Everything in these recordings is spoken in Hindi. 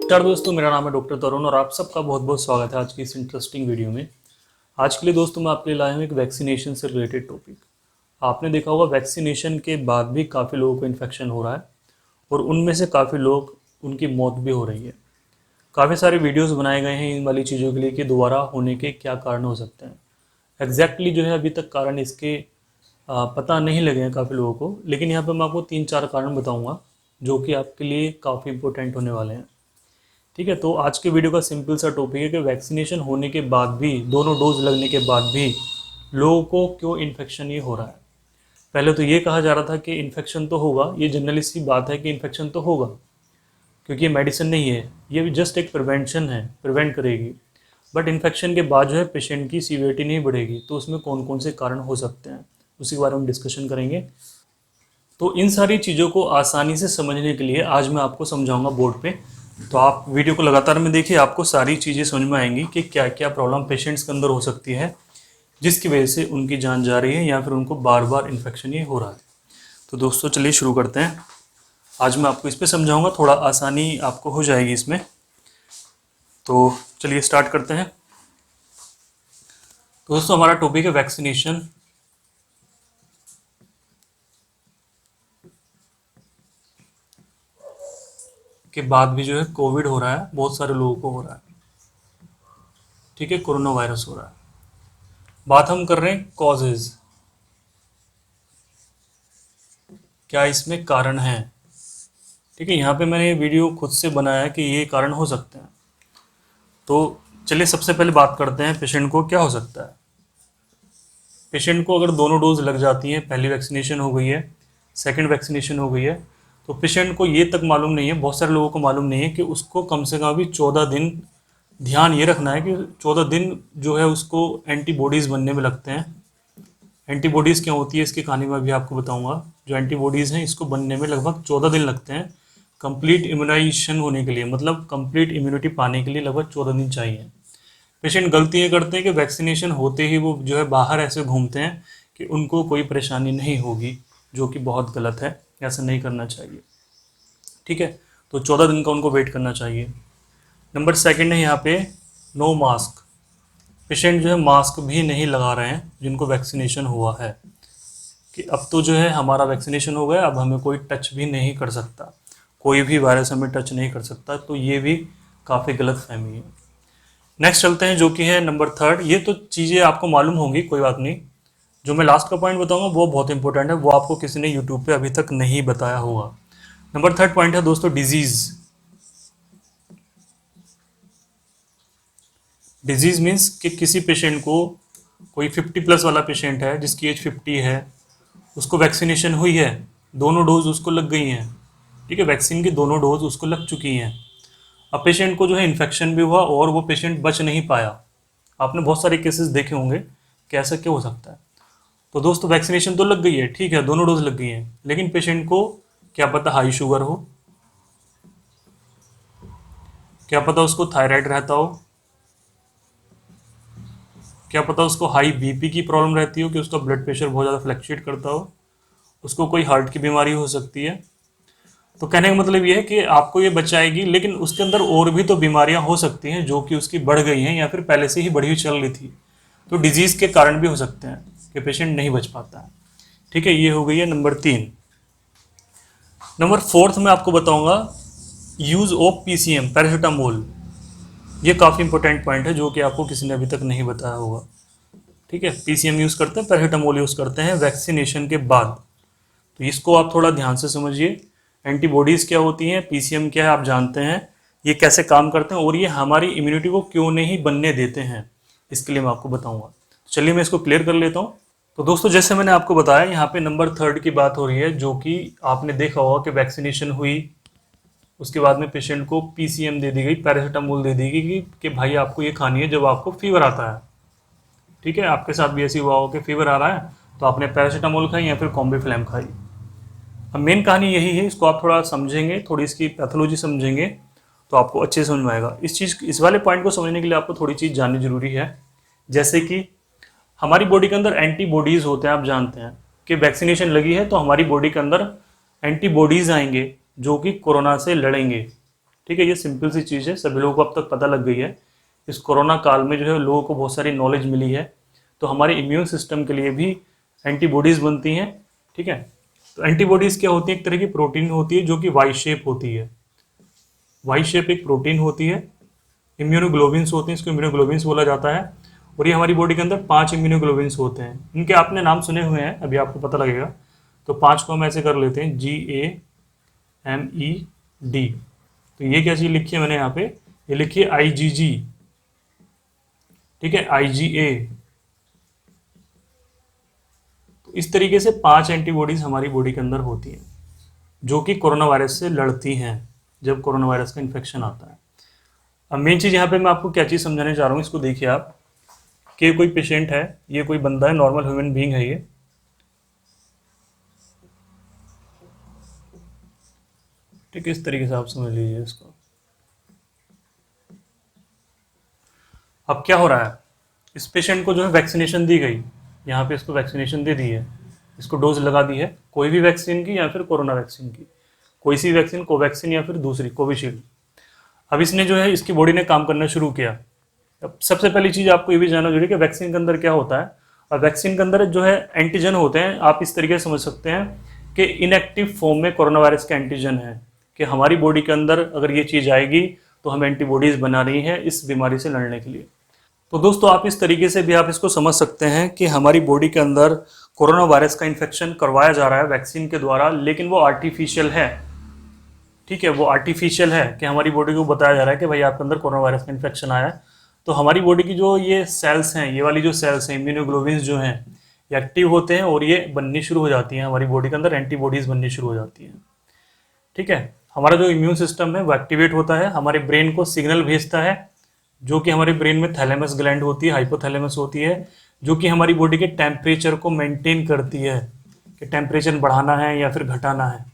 नमस्कार दोस्तों, मेरा नाम है डॉक्टर तरुण और आप सबका बहुत बहुत स्वागत है आज की इस इंटरेस्टिंग वीडियो में। आज के लिए दोस्तों मैं आपके लिए लाया हूँ एक वैक्सीनेशन से रिलेटेड टॉपिक। आपने देखा होगा वैक्सीनेशन के बाद भी काफ़ी लोगों को इन्फेक्शन हो रहा है और उनमें से काफ़ी लोग उनकी मौत भी हो रही है। काफ़ी सारे वीडियोज़ बनाए गए हैं इन वाली चीज़ों के लिए कि दोबारा होने के क्या कारण हो सकते हैं। एग्जैक्टली जो है अभी तक कारण इसके पता नहीं लगे हैं काफ़ी लोगों को, लेकिन यहाँ पर मैं आपको 3-4 कारण बताऊँगा जो कि आपके लिए काफ़ी इंपॉर्टेंट होने वाले हैं। ठीक है, तो आज के वीडियो का सिंपल सा टॉपिक है कि वैक्सीनेशन होने के बाद भी, दोनों डोज लगने के बाद भी लोगों को क्यों इन्फेक्शन ये हो रहा है। पहले तो ये कहा जा रहा था कि इन्फेक्शन तो होगा, ये जनरली सी बात है कि इन्फेक्शन तो होगा क्योंकि ये मेडिसिन नहीं है, ये जस्ट एक प्रिवेंशन है, प्रिवेंट करेगी। बट इन्फेक्शन के बाद जो है पेशेंट की सीवियरिटी नहीं बढ़ेगी, तो उसमें कौन कौन से कारण हो सकते हैं उसी के बारे में डिस्कशन करेंगे। तो इन सारी चीज़ों को आसानी से समझने के लिए आज मैं आपको समझाऊंगा बोर्ड पे। तो आप वीडियो को लगातार में देखिए, आपको सारी चीज़ें समझ में आएंगी कि क्या क्या प्रॉब्लम पेशेंट्स के अंदर हो सकती है जिसकी वजह से उनकी जान जा रही है या फिर उनको बार बार इन्फेक्शन ये हो रहा है। तो दोस्तों चलिए शुरू करते हैं। आज मैं आपको इस पर समझाऊंगा, थोड़ा आसानी आपको हो जाएगी इसमें। तो चलिए स्टार्ट करते हैं। तो दोस्तों हमारा टॉपिक है वैक्सीनेशन के बाद भी जो है कोविड हो रहा है, बहुत सारे लोगों को हो रहा है। ठीक है, कोरोना वायरस हो रहा है। बात हम कर रहे हैं कॉजेज, क्या इसमें कारण है। ठीक है, यहाँ पे मैंने ये वीडियो खुद से बनाया है कि ये कारण हो सकते हैं। तो चलिए सबसे पहले बात करते हैं पेशेंट को क्या हो सकता है। पेशेंट को अगर दोनों डोज लग जाती हैं, पहली वैक्सीनेशन हो गई है, सेकंड वैक्सीनेशन हो गई है, तो पेशेंट को ये तक मालूम नहीं है, बहुत सारे लोगों को मालूम नहीं है कि उसको कम से कम भी 14 दिन ध्यान ये रखना है कि 14 दिन जो है उसको एंटीबॉडीज़ बनने में लगते हैं। एंटीबॉडीज़ क्या होती है इसकी कहानी मैं भी आपको बताऊंगा। जो एंटीबॉडीज़ हैं इसको बनने में लगभग 14 दिन लगते हैं। कंप्लीट इम्यूनाइजेशन होने के लिए, मतलब कंप्लीट इम्यूनिटी पाने के लिए लगभग 14 दिन चाहिए। पेशेंट गलती ये करते हैं कि वैक्सीनेशन होते ही वो जो है बाहर ऐसे घूमते हैं कि उनको कोई परेशानी नहीं होगी, जो कि बहुत गलत है, ऐसा नहीं करना चाहिए। ठीक है, तो 14 दिन का उनको वेट करना चाहिए। नंबर सेकंड है यहाँ पे नो मास्क। पेशेंट जो है मास्क भी नहीं लगा रहे हैं जिनको वैक्सीनेशन हुआ है, कि अब तो जो है हमारा वैक्सीनेशन हो गया, अब हमें कोई टच भी नहीं कर सकता, कोई भी वायरस हमें टच नहीं कर सकता। तो ये भी काफ़ी गलत फहमी है। नेक्स्ट चलते हैं जो कि है नंबर थर्ड। ये तो चीज़ें आपको मालूम होंगी, कोई बात नहीं। जो मैं लास्ट का पॉइंट बताऊंगा वो बहुत इंपॉर्टेंट है, वो आपको किसी ने यूट्यूब पे अभी तक नहीं बताया होगा। नंबर थर्ड पॉइंट है दोस्तों डिजीज। डिजीज मीन्स कि किसी पेशेंट को, कोई 50+ वाला पेशेंट है जिसकी एज 50 है, उसको वैक्सीनेशन हुई है, दोनों डोज उसको लग गई हैं। ठीक है, वैक्सीन की दोनों डोज उसको लग चुकी हैं। अब पेशेंट को जो है इन्फेक्शन भी हुआ और वो पेशेंट बच नहीं पाया। आपने बहुत सारे केसेस देखे होंगे कि ऐसा क्या हो सकता है। तो दोस्तों वैक्सीनेशन तो लग गई है, ठीक है, दोनों डोज लग गई हैं, लेकिन पेशेंट को क्या पता हाई शुगर हो, क्या पता उसको थायराइड रहता हो, क्या पता उसको हाई बीपी की प्रॉब्लम रहती हो कि उसका ब्लड प्रेशर बहुत ज़्यादा फ्लक्चुएट करता हो, उसको कोई हार्ट की बीमारी हो सकती है। तो कहने का मतलब ये है कि आपको ये बचाएगी, लेकिन उसके अंदर और भी तो बीमारियां हो सकती हैं जो कि उसकी बढ़ गई हैं या फिर पहले से ही बढ़ी हुई चल रही थी। तो डिजीज़ के कारण भी हो सकते हैं कि पेशेंट नहीं बच पाता है। ठीक है, ये हो गई है नंबर 3। नंबर 4 मैं आपको बताऊंगा यूज़ ऑफ पीसीएम, पैरासीटामोल। ये काफ़ी इंपॉर्टेंट पॉइंट है जो कि आपको किसी ने अभी तक नहीं बताया होगा। ठीक है, पीसीएम यूज़ करते हैं, पैरासीटामोल यूज़ करते हैं वैक्सीनेशन के बाद। तो इसको आप थोड़ा ध्यान से समझिए। एंटीबॉडीज़ क्या होती हैं, पीसीएम क्या है आप जानते हैं, ये कैसे काम करते हैं और ये हमारी इम्यूनिटी को क्यों नहीं बनने देते हैं, इसके लिए मैं आपको बताऊंगा। चलिए मैं इसको क्लियर कर लेता हूँ। तो दोस्तों जैसे मैंने आपको बताया, यहाँ पे नंबर 3 की बात हो रही है, जो कि आपने देखा होगा कि वैक्सीनेशन हुई, उसके बाद में पेशेंट को पीसीएम दे दी गई, पैरासीटामोल दे दी गई कि भाई आपको ये खानी है जब आपको फीवर आता है। ठीक है, आपके साथ भी ऐसी हुआ हो कि फीवर आ रहा है तो आपने पैरासीटामोल खाई या फिर कॉम्बीफ्लैम खाई। अब मेन कहानी यही है, इसको आप थोड़ा समझेंगे, थोड़ी इसकी पैथोलॉजी समझेंगे तो आपको अच्छे से समझ में आएगा। इस वाले पॉइंट को समझने के लिए आपको थोड़ी चीज़ जाननी जरूरी है। जैसे कि हमारी बॉडी के अंदर एंटीबॉडीज़ होते हैं, आप जानते हैं कि वैक्सीनेशन लगी है तो हमारी बॉडी के अंदर एंटीबॉडीज़ आएंगे जो कि कोरोना से लड़ेंगे। ठीक है, ये सिंपल सी चीज़ है, सभी लोगों को अब तक पता लग गई है। इस कोरोना काल में जो है लोगों को बहुत सारी नॉलेज मिली है, तो हमारे इम्यून सिस्टम के लिए भी एंटीबॉडीज़ बनती हैं। ठीक है, तो एंटीबॉडीज़ क्या होती है? एक तरह की प्रोटीन होती है जो कि वाई शेप होती है। वाई शेप एक प्रोटीन होती है। इम्यूनोग्लोबिन्स होते हैं, इसको इम्यूनोग्लोबिन्स बोला जाता है। और ये हमारी बॉडी के अंदर 5 इम्यूनोग्लोबिन्स होते हैं। इनके आपने नाम सुने हुए हैं, अभी आपको पता लगेगा। तो 5 को हम ऐसे कर लेते हैं, GAMED। तो ये क्या चीज़ लिखी है मैंने यहाँ पे? ये लिखी है IgG। ठीक है, IgA। तो इस तरीके से 5 एंटीबॉडीज हमारी बॉडी के अंदर होती हैं जो कि कोरोना वायरस से लड़ती हैं जब कोरोना वायरस का इन्फेक्शन आता है। अब मेन चीज़ यहाँ पे मैं आपको क्या चीज़ समझाने चाह रहा हूँ, इसको देखिए आप, कि कोई पेशेंट है, ये कोई बंदा है, नॉर्मल ह्यूमन बीइंग है ये। ठीक है, इस तरीके से आप समझ लीजिए इसको। अब क्या हो रहा है, इस पेशेंट को जो है वैक्सीनेशन दी गई, यहाँ पे इसको वैक्सीनेशन दे दी है, इसको डोज लगा दी है, कोई भी वैक्सीन की या फिर कोरोना वैक्सीन की, कोई सी वैक्सीन, कोवैक्सीन या फिर दूसरी कोविशील्ड। अब इसने जो है, इसकी बॉडी ने काम करना शुरू किया। अब सबसे पहली चीज़ आपको ये भी जानना जरूरी है कि वैक्सीन के अंदर क्या होता है। और वैक्सीन के अंदर जो है एंटीजन होते हैं, आप इस तरीके से समझ सकते हैं कि इनएक्टिव फॉर्म में कोरोना वायरस के एंटीजन है, कि हमारी बॉडी के अंदर अगर ये चीज़ आएगी तो हम एंटीबॉडीज़ बना रही है इस बीमारी से लड़ने के लिए। तो दोस्तों आप इस तरीके से भी आप इसको समझ सकते हैं कि हमारी बॉडी के अंदर कोरोना वायरस का इन्फेक्शन करवाया जा रहा है वैक्सीन के द्वारा, लेकिन वो आर्टिफिशियल है। ठीक है, वो आर्टिफिशियल है कि हमारी बॉडी को बताया जा रहा है कि भाई आपके अंदर कोरोना वायरस का इन्फेक्शन आया है। तो हमारी बॉडी की जो ये सेल्स हैं, ये वाली जो सेल्स हैं, इम्यूनोग्लोबिन्स जो हैं, ये एक्टिव होते हैं और ये बननी शुरू हो जाती हैं, हमारी बॉडी के अंदर एंटीबॉडीज़ बननी शुरू हो जाती हैं। ठीक है, हमारा जो इम्यून सिस्टम है वो एक्टिवेट होता है, हमारे ब्रेन को सिग्नल भेजता है, जो कि हमारे ब्रेन में थैलेमस ग्लैंड होती है, हाइपोथैलेमस होती है, जो कि हमारी बॉडी के टेम्परेचर को मेंटेन करती है कि टेम्परेचर बढ़ाना है या फिर घटाना है।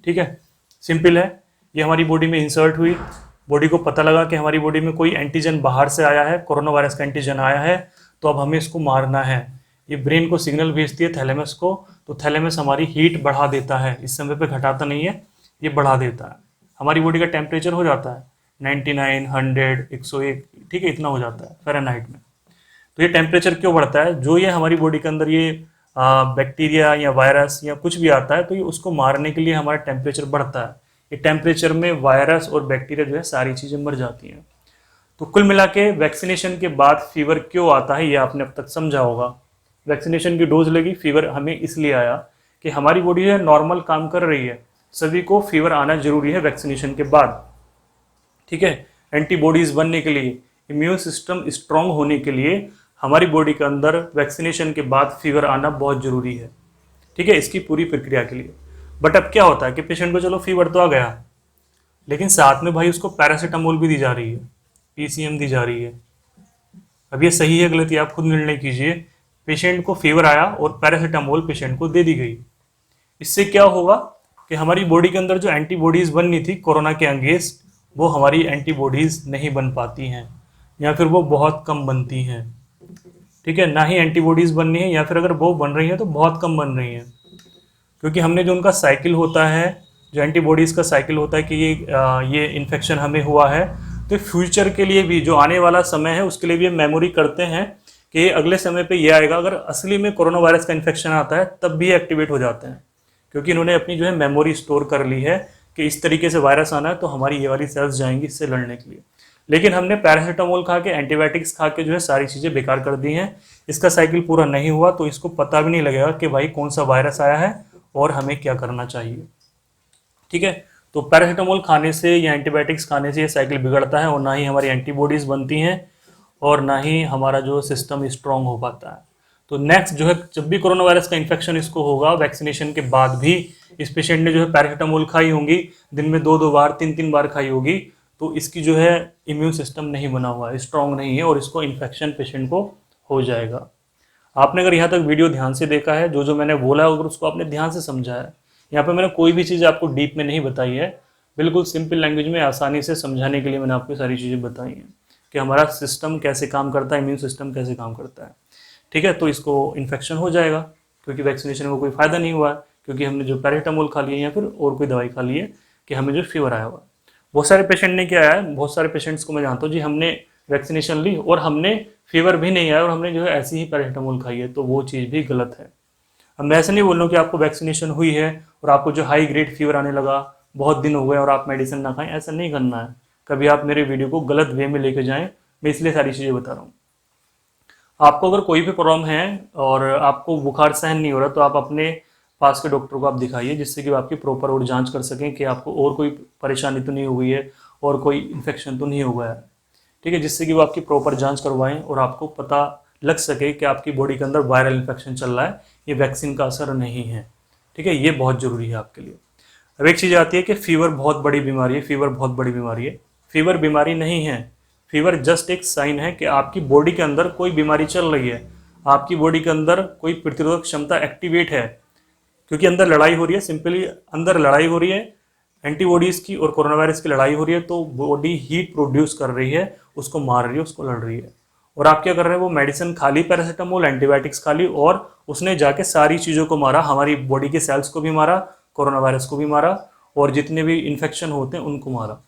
ठीक है, सिंपल है। ये हमारी बॉडी में इंसर्ट हुई, बॉडी को पता लगा कि हमारी बॉडी में कोई एंटीजन बाहर से आया है, कोरोना वायरस का एंटीजन आया है, तो अब हमें इसको मारना है। ये ब्रेन को सिग्नल भेजती है थैलेमस को, तो थैलेमस हमारी हीट बढ़ा देता है, इस समय पे घटाता नहीं है, ये बढ़ा देता है। हमारी बॉडी का टेम्परेचर हो जाता है 99, 100, 101, ठीक है, इतना हो जाता है फ़ारेनहाइट में। तो ये टेम्परेचर क्यों बढ़ता है? जो ये हमारी बॉडी के अंदर ये बैक्टीरिया या वायरस या कुछ भी आता है, तो ये उसको मारने के लिए हमारा टेम्परेचर बढ़ता है। ये टेम्परेचर में वायरस और बैक्टीरिया जो है सारी चीज़ें मर जाती हैं। तो कुल मिला के वैक्सीनेशन के बाद फीवर क्यों आता है, ये आपने अब तक समझा होगा। वैक्सीनेशन की डोज लगी, फीवर हमें इसलिए आया कि हमारी बॉडी है नॉर्मल काम कर रही है, सभी को फीवर आना जरूरी है वैक्सीनेशन के बाद। ठीक है, एंटीबॉडीज़ बनने के लिए, इम्यून सिस्टम स्ट्रांग होने के लिए हमारी बॉडी के अंदर वैक्सीनेशन के बाद फीवर आना बहुत ज़रूरी है। ठीक है, इसकी पूरी प्रक्रिया के लिए। बट अब क्या होता है कि पेशेंट को चलो फीवर तो आ गया, लेकिन साथ में भाई उसको पैरासीटामोल भी दी जा रही है, PCM दी जा रही है। अब ये सही है गलत, आप खुद निर्णय कीजिए। पेशेंट को फीवर आया और पैरासीटामोल पेशेंट को दे दी गई, इससे क्या होगा कि हमारी बॉडी के अंदर जो एंटीबॉडीज़ बननी थी कोरोना के अगेंस्ट, वो हमारी एंटीबॉडीज़ नहीं बन पाती हैं, या फिर वो बहुत कम बनती हैं। ठीक है, ना ही एंटीबॉडीज़ बननी है, या फिर अगर वो बन रही हैं तो बहुत कम बन रही हैं, क्योंकि हमने जो उनका साइकिल होता है, जो एंटीबॉडीज़ का साइकिल होता है कि ये इन्फेक्शन हमें हुआ है, तो फ्यूचर के लिए भी, जो आने वाला समय है उसके लिए भी हम मेमोरी करते हैं कि अगले समय पे ये आएगा। अगर असली में कोरोना वायरस का इन्फेक्शन आता है तब भी एक्टिवेट हो जाते हैं, क्योंकि इन्होंने अपनी जो है मेमोरी स्टोर कर ली है कि इस तरीके से वायरस आना है तो हमारी ये वाली सेल्स जाएंगी इससे लड़ने के लिए। लेकिन हमने पैरासीटामोल खा के, एंटीबायोटिक्स खा के जो है सारी चीज़ें बेकार कर दी हैं, इसका साइकिल पूरा नहीं हुआ, तो इसको पता भी नहीं लगेगा कि भाई कौन सा वायरस आया है और हमें क्या करना चाहिए। ठीक है, तो पैरासीटामोल खाने से या एंटीबायोटिक्स खाने से ये साइकिल बिगड़ता है, और ना ही हमारी एंटीबॉडीज़ बनती हैं और ना ही हमारा जो सिस्टम स्ट्रांग हो पाता है। तो नेक्स्ट जो है, जब भी कोरोना वायरस का इन्फेक्शन इसको होगा वैक्सीनेशन के बाद भी, इस पेशेंट ने जो है पैरासीटामोल खाई होंगी, दिन में 2-2 बार, 3-3 बार खाई होगी, तो इसकी जो है इम्यून सिस्टम नहीं बना हुआ है, स्ट्रांग नहीं है, और इसको इन्फेक्शन पेशेंट को हो जाएगा। आपने अगर यहाँ तक वीडियो ध्यान से देखा है, जो जो मैंने बोला है अगर उसको आपने ध्यान से समझा है, यहाँ पे मैंने कोई भी चीज़ आपको डीप में नहीं बताई है, बिल्कुल सिंपल लैंग्वेज में आसानी से समझाने के लिए मैंने आपको सारी चीज़ें बताई हैं कि हमारा सिस्टम कैसे काम करता है, इम्यून सिस्टम कैसे काम करता है। ठीक है, तो इसको इन्फेक्शन हो जाएगा, क्योंकि वैक्सीनेशन में कोई फ़ायदा नहीं हुआ है, क्योंकि हमने जो पैरासीटामोल खा लिया या फिर और कोई दवाई खा ली है कि हमें जो फीवर आया हुआ। बहुत सारे पेशेंट ने क्या है, बहुत सारे पेशेंट्स को मैं जानता हूँ जी, हमने वैक्सीनेशन ली और हमने फीवर भी नहीं आया और हमने जो है ऐसी ही पैरासीटामोल खाई है, तो वो चीज़ भी गलत है। अब मैं ऐसा नहीं बोल रहा हूँ कि आपको वैक्सीनेशन हुई है और आपको जो हाई ग्रेड फीवर आने लगा, बहुत दिन हो गए और आप मेडिसिन ना खाएं, ऐसा नहीं करना है। कभी आप मेरे वीडियो को गलत वे में लेके जाएं, मैं इसलिए सारी चीज़ें बता रहा हूँ। आपको अगर कोई भी प्रॉब्लम है और आपको बुखार सहन नहीं हो रहा, तो आप अपने पास के डॉक्टर को आप दिखाइए, जिससे कि वो आपकी प्रॉपर और जांच कर सकें कि आपको और कोई परेशानी तो नहीं हो गई है और कोई इन्फेक्शन तो नहीं हो गया है, ठीक है, जिससे कि वो आपकी प्रॉपर जांच करवाएं और आपको पता लग सके कि आपकी बॉडी के अंदर वायरल इन्फेक्शन चल रहा है, ये वैक्सीन का असर नहीं है, ठीक है। ये बहुत ज़रूरी है आपके लिए। अब एक चीज़ आती है कि फीवर बहुत बड़ी बीमारी है, फीवर बहुत बड़ी बीमारी है। फीवर बीमारी नहीं है, फीवर जस्ट एक साइन है कि आपकी बॉडी के अंदर कोई बीमारी चल रही है, आपकी बॉडी के अंदर कोई प्रतिरोधक क्षमता एक्टिवेट है, क्योंकि अंदर लड़ाई हो रही है, सिंपली अंदर लड़ाई हो रही है, एंटीबॉडीज की और कोरोना वायरस की लड़ाई हो रही है, तो बॉडी हीट प्रोड्यूस कर रही है, उसको मार रही है, उसको लड़ रही है। और आप क्या कर रहे हैं, वो मेडिसिन खा ली, पैरासीटामोल, एंटीबायोटिक्स खा ली और उसने जाके सारी चीज़ों को मारा, हमारी बॉडी के सेल्स को भी मारा, कोरोना वायरस को भी मारा और जितने भी इन्फेक्शन होते हैं उनको मारा,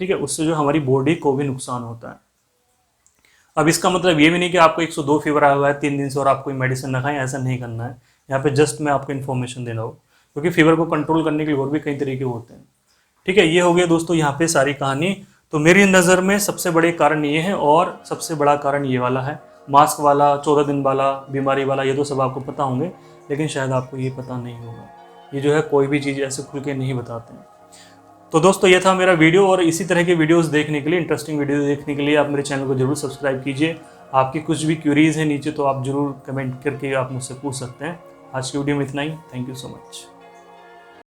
ठीक है। उससे जो हमारी बॉडी को भी नुकसान होता है। अब इसका मतलब ये भी नहीं कि आपको 102 फीवर आया हुआ है 3 दिन से और आप कोई मेडिसिन ना खाएं, ऐसा नहीं करना है। यहाँ पे जस्ट मैं आपको इन्फॉर्मेशन दे रहा हूँ, क्योंकि फीवर को कंट्रोल करने के लिए और भी कई तरीके होते हैं, ठीक है। ये हो गया दोस्तों यहाँ पे सारी कहानी। तो मेरी नज़र में सबसे बड़े कारण ये है और सबसे बड़ा कारण ये वाला है, मास्क वाला, 14 दिन वाला, बीमारी वाला, ये तो सब आपको पता होंगे, लेकिन शायद आपको ये पता नहीं होगा। ये जो है कोई भी चीज़ ऐसे खुल के नहीं बताते हैं। तो दोस्तों ये था मेरा वीडियो, और इसी तरह के वीडियोस देखने के लिए, इंटरेस्टिंग वीडियो देखने के लिए आप मेरे चैनल को जरूर सब्सक्राइब कीजिए। आपकी कुछ भी क्यूरीज है नीचे तो आप जरूर कमेंट करके आप मुझसे पूछ सकते हैं। आज की वीडियो में इतना ही। Thank you so much.